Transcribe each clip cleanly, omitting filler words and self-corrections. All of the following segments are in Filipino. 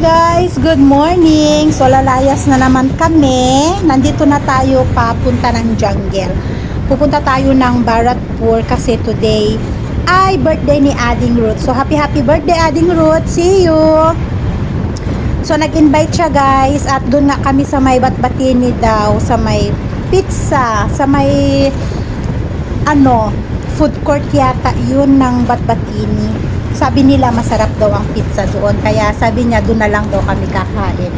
Guys, good morning. So lalayas na naman kami. Nandito na tayo papunta ng jungle. Pupunta tayo ng Bharatpur kasi today ay birthday ni Ading Ruth. So happy birthday Ading Ruth. See you. So nag-invite siya guys at doon nga kami sa may Batbatini daw, sa may pizza, sa may food court yata yun ng Batbatini. Sabi nila masarap daw ang pizza doon. Kaya sabi niya doon na lang daw kami kakain.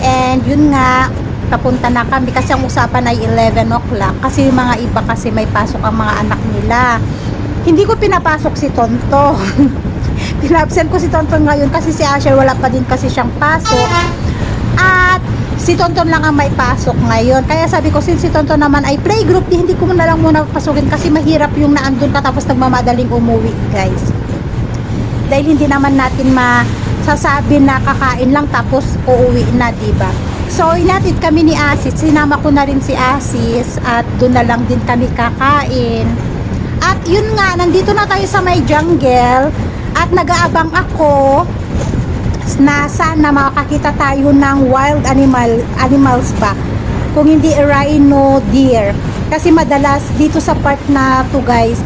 And yun nga, papunta na kami kasi ang usapan ay 11 o'clock. Kasi yung mga iba kasi may pasok ang mga anak nila. Hindi ko pinapasok si Tonton. Pinabsent ko si Tonton ngayon kasi si Asher wala pa din kasi siyang pasok. At si Tonton lang ang may pasok ngayon. Kaya sabi ko, since si Tonton naman ay playgroup, hindi ko na lang muna pasukin kasi mahirap yung naandun ka tapos nagmamadaling umuwi guys. Dahil hindi naman natin masasabi na kakain lang tapos uuwi na, diba? So, inatid kami ni Asis. Sinama ko na rin si Asis at doon na lang din kami kakain. At yun nga, nandito na tayo sa may jungle at nag-aabang ako na sana makakita tayo ng wild animals ba. Kung hindi rhino, deer. Kasi madalas dito sa part na to guys,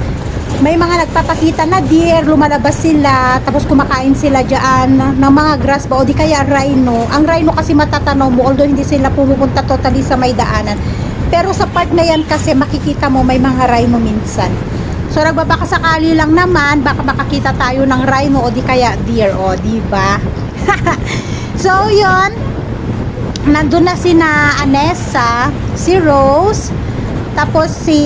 may mga nagpapakita na deer, lumalabas sila, tapos kumakain sila dyan ng mga grass ba, o di kaya rhino. Ang rhino kasi matatanaw mo, although hindi sila pumupunta totally sa may daanan. Pero sa part na yan kasi makikita mo may mga rhino minsan. So nagbabaka sakali lang naman, baka makakita tayo ng rhino o di kaya deer, o di ba? So yun, nandun na sina Anessa, si Rose, tapos si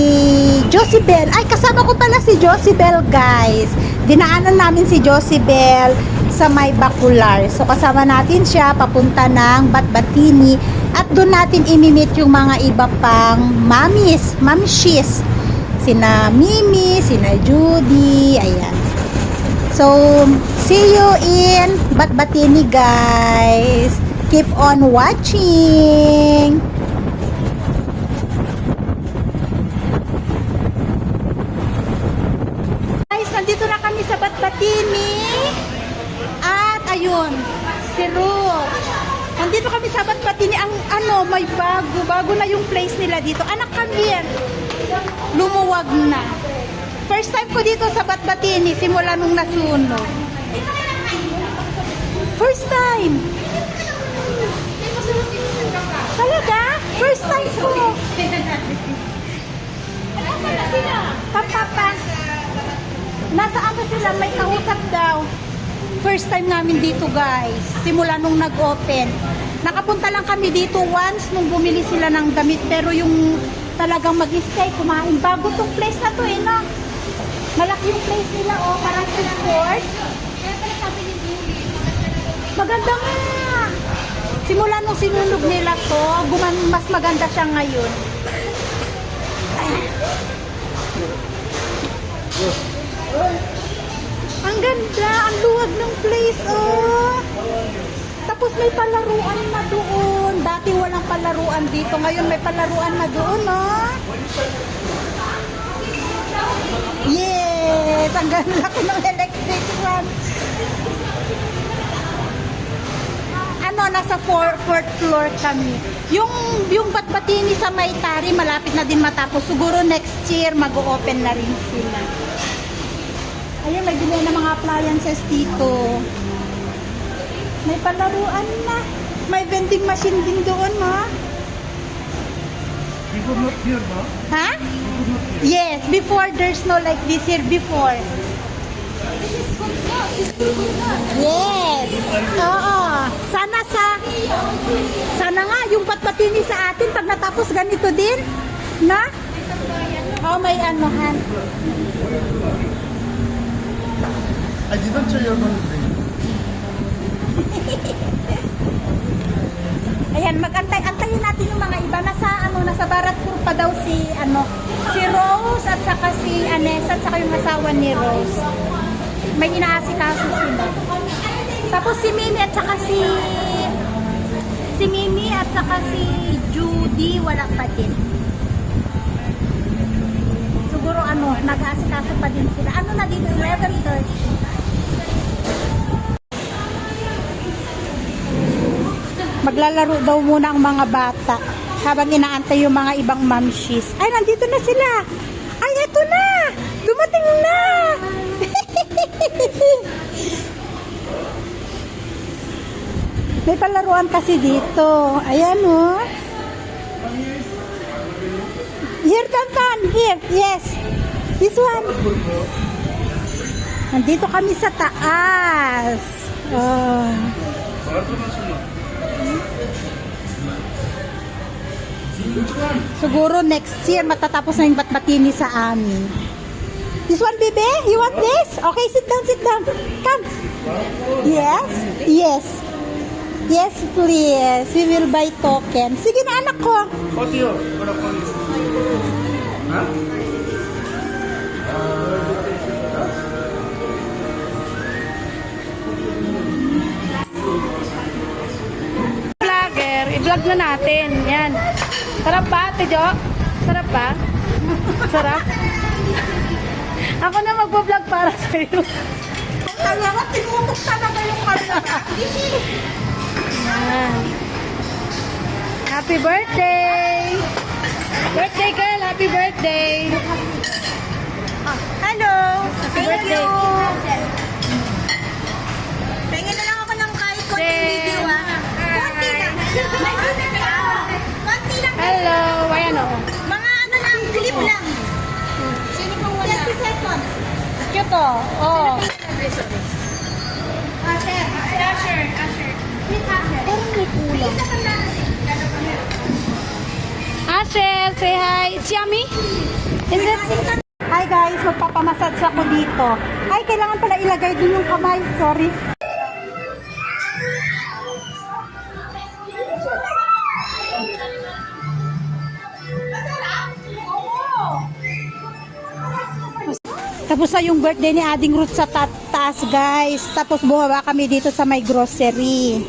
Josibel. Ay, kasama ko pala si Josibel guys. Dinaanan namin si Josibel sa may Bacular. So kasama natin siya papunta ng Batbatini. At doon natin imimit yung mga iba pang mamshis. Sina Mimi, sina Judy. Ayan. So, see you in Batbatini guys. Keep on watching. Nandito na kami sa Batbatini at ayun si Ruth. Nandito kami sa Batbatini. Ang may bago na yung place nila dito. Anak kami lumuwag na. First time ko dito sa Batbatini simula nung nasunog. First time. Talaga? First time ko. Nasaan na sila? Papa. Nasaan na sila? May kausap daw. First time namin dito guys. Simula nung nag-open. Nakapunta lang kami dito once nung bumili sila ng damit. Pero yung talagang mag-stay, kumain. Bago tong place na to no? Malaki yung place nila parang food court. Maganda nga. Simula nung sinunog nila to, mas maganda siya ngayon. Ang ganda, ang luwag ng place, Tapos may palaruan na doon. Dati walang palaruan dito, ngayon may palaruan na doon, Yes! Ang ganda ko ng electric fan. Nasa fourth floor kami. Yung Batbatini sa Maytari, malapit na din matapos. Siguro next year, mag-o-open na rin sila. Ayun, may bili na mga appliances dito. May palaruan na. May vending machine din doon, We could not hear, no? Ha? Yes, before there's no like this here before. Yes. Oo. Sana nga yung Batbatini sa atin pag natapos ganito din, na? May anuhan. I didn't say you're going to drink. Ayan, antayin natin yung mga iba. Nasa Bharatpur pa daw si Rose at saka si Anessa at saka yung asawa ni Rose. May inaasikaso sila. Tapos si Mimi at saka si Judy wala pa din. Siguro nag-aasikaso pa din sila. Na dito 11:30. Maglalaro daw muna ang mga bata habang inaantay yung mga ibang mamshis. Ay, nandito na sila. Ay, eto na. Dumating na. May palaruan kasi dito. Ayan, oh. Here, Tantan. Here. Yes. This one. Nandito kami sa taas. Oh. Siguro next year matatapos na yung batbatini sa amin. This one, baby? You want this? Okay, sit down, sit down. Come. Yes? Yes. Yes, please. We will buy token. Sige na, anak ko. Huh? Vlogger, i-vlog na natin. Yan. Sarap ba, Ate Jo? Sarap ba? Sarap? Ako na magpo-vlog para sa iyo. Talaga, tinutok talaga yung camera. Yan. Happy birthday! Birthday girl, happy birthday! Hello. Happy birthday! Pengen na lang ako ng kahit konting Yay. video, ah. Konti lang. Konti lang. Hello! Ayan o. Mga ano lang, clip lang. Sino pang wala? 30 seconds. Cute o. Oh. Asher. Asher, Asher. Pero may kulang. Asher, say hi. It's yummy? Is it? Hi guys, magpapamassage ako dito. Ay, kailangan pala ilagay din yung kamay. Sorry. Tapos na yung birthday ni Ading Ruth sa taas, guys. Tapos bumaba kami dito sa may grocery.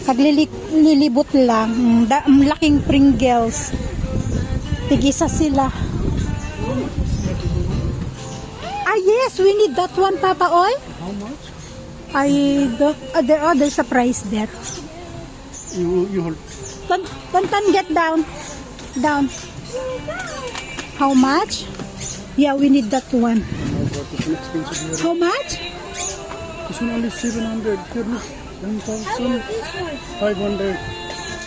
Paglilibot lang. Laking Pringles. Tigisa sila. Ah, yes, we need that one, Papa Oy. How much? There's a price there. You hold. Tantan, get down. Down. How much? Yeah, we need that one. Oh, but it's an expensive here. How much? This one only 700. Here, look. 1,500.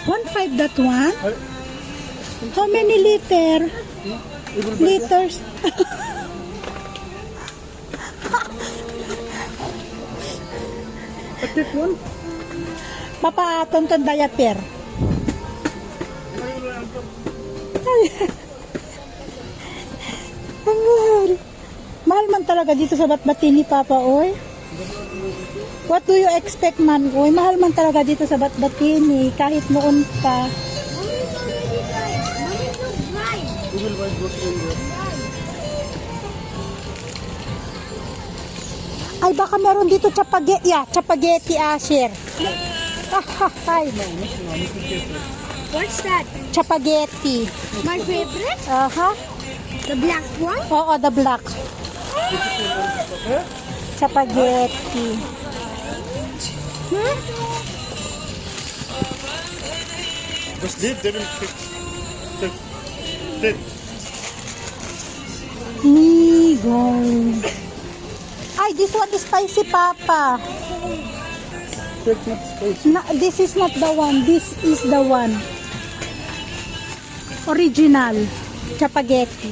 1.5 that one? I, How many liter? you will buy that? Liters? But this one? Papa, tonton diaper. Ang mahal. Mahal man talaga dito sa Batbatini, Papa, oy. What do you expect, man, oy? Mahal man talaga dito sa Batbatini, kahit noon pa. You will buy grocery in there. Ay, baka meron dito chapageti, chapageti, Asher. Ay, What's that? chapageti. My favorite? Aha. The black one? Oo, the black. Chapageti. Just leave, they will fix. Take. Take. Migong. Ay, this one is spicy, Papa. Take not space. This is not the one. This is the one. Original. Chapageti.